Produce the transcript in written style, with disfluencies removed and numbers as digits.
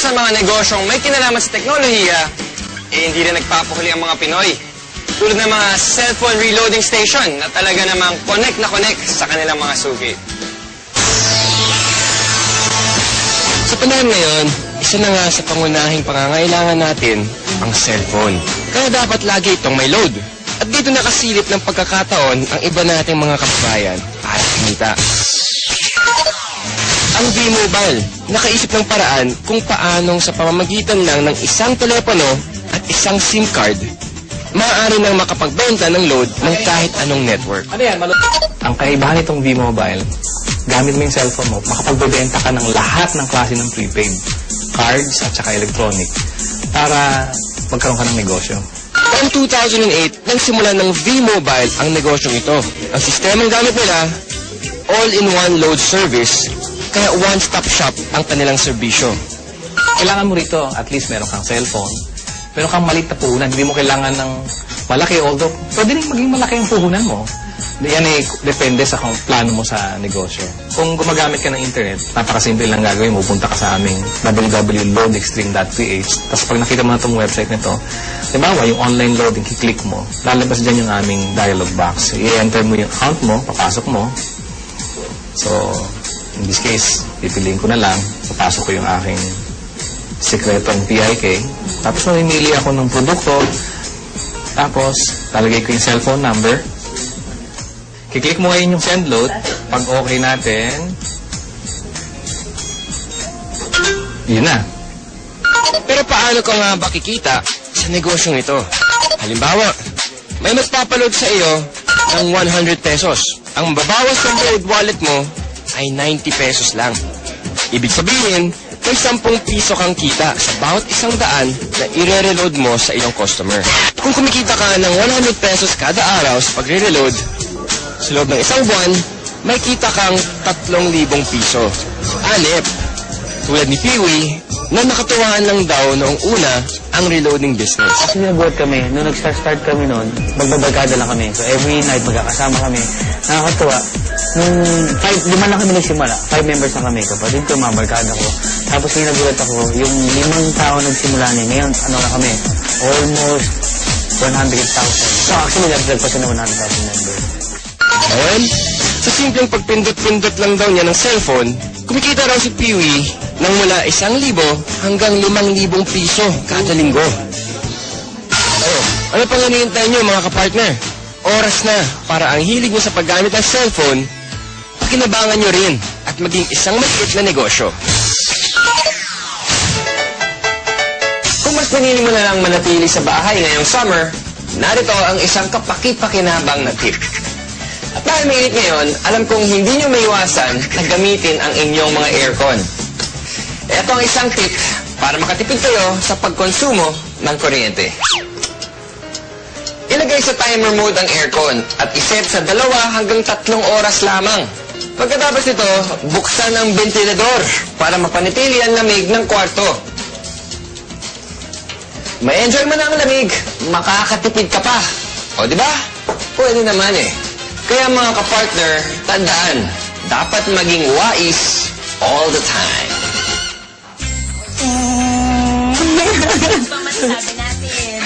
sa mga negosyong may kinalaman sa teknolohiya, hindi rin nagpapahuli ang mga Pinoy. Tulad ng mga cellphone reloading station na talaga namang connect na connect sa kanilang mga suki. Sa panahon ngayon, isa na nga sa pangunahing pangangailangan natin ang cellphone. Kaya dapat lagi itong may load. At dito nakasilip ng pagkakataon ang iba nating mga kababayan para kumita. Ang V-Mobile, nakaisip ng paraan kung paanong sa pamamagitan lang ng isang telepono at isang SIM card, maaari nang makapagbenta ng load ng kahit anong network. Ano yan? Ang kaibahan nitong V-Mobile, gamit mo yung cellphone mo, makapagbebenta ka ng lahat ng klase ng prepaid, cards at saka electronic, para magkaroon ka ng negosyo. Taong 2008, nagsimula ng V-Mobile ang negosyong ito. Ang sistemang gamit nila, all-in-one load service, kaya one-stop shop ang kanilang serbisyo. Kailangan mo rito, at least meron kang cellphone, meron kang maliit na puhunan, hindi mo kailangan ng malaki, although pwede rin maging malaki ang puhunan mo. Yan ay depende sa plano mo sa negosyo. Kung gumagamit ka ng internet, napakasimple lang gagawin mo. Punta ka sa aming www.loadextreme.ph. Tapos pag nakita mo na itong website nito, diba, yung online loading, kiklik mo, lalabas dyan yung aming dialog box. I-enter mo yung account mo, papasok mo. So, in this case, pipiliin ko na lang, papasok ko yung aking sekretong PIK. Tapos mamimili ako ng produkto. Tapos, lalagay ko yung cellphone number. Kiklik mo ngayon yung send load. Pag okay natin, yun na. Pero paano ka nga ba kikita sa negosyong ito? Halimbawa, may magpapaload sa iyo ng 100 pesos. Ang babawas ng load wallet mo ay 90 pesos lang. Ibig sabihin, may 10 piso kang kita sa bawat 100 na i-reload mo sa iyong customer. Kung kumikita ka ng 100 pesos kada araw sa pagre-reload, sa loob ng isang buwan, may kita kang 3,000 piso. Anip, tulad ni Peewee, na nakatuwaan lang daw noong una ang reloading business. Kasi nabuhat kami, nung nag-start kami noon, magbabarkada lang kami. So every night magkakasama kami. Nakakatuwa. Nung 5 lang kami nagsimula, 5 members na kami. Kapatid ko, mga barkada ko. Tapos yung nagulat ako, yung 5 tao nagsimula niya. Ngayon, ano na kami, almost 100,000. So actually, nag-drag pa siya na 100,000 members. Ngayon, sa simpleng pagpindot-pindot lang daw niya ng cellphone, kumikita raw si Peewee ng mula 1,000 hanggang 5,000 piso kada linggo. Ano pang hinihintay niyo mga kapartner? Oras na para ang hilig niyo sa paggamit ng cellphone, pakinabangan niyo rin at maging isang maliit na negosyo. Kung mas pinili mo na lang manatili sa bahay ngayong summer, narito ang isang kapaki-pakinabang na tip. At dahil mainit ngayon, alam kong hindi nyo maiwasan na gamitin ang inyong mga aircon. Ito ang isang tip para makatipid kayo sa pagkonsumo ng kuryente. Ilagay sa timer mode ang aircon at iset sa 2 hanggang 3 oras lamang. Pagkatapos nito, buksan ang ventilador para mapanatili ang lamig ng kwarto. May enjoy mo na ang lamig, makakatipid ka pa. O, di ba? Pwede naman eh. Kaya mga kapartner, tandaan, dapat maging wais all the time. Ano pa masasabi natin?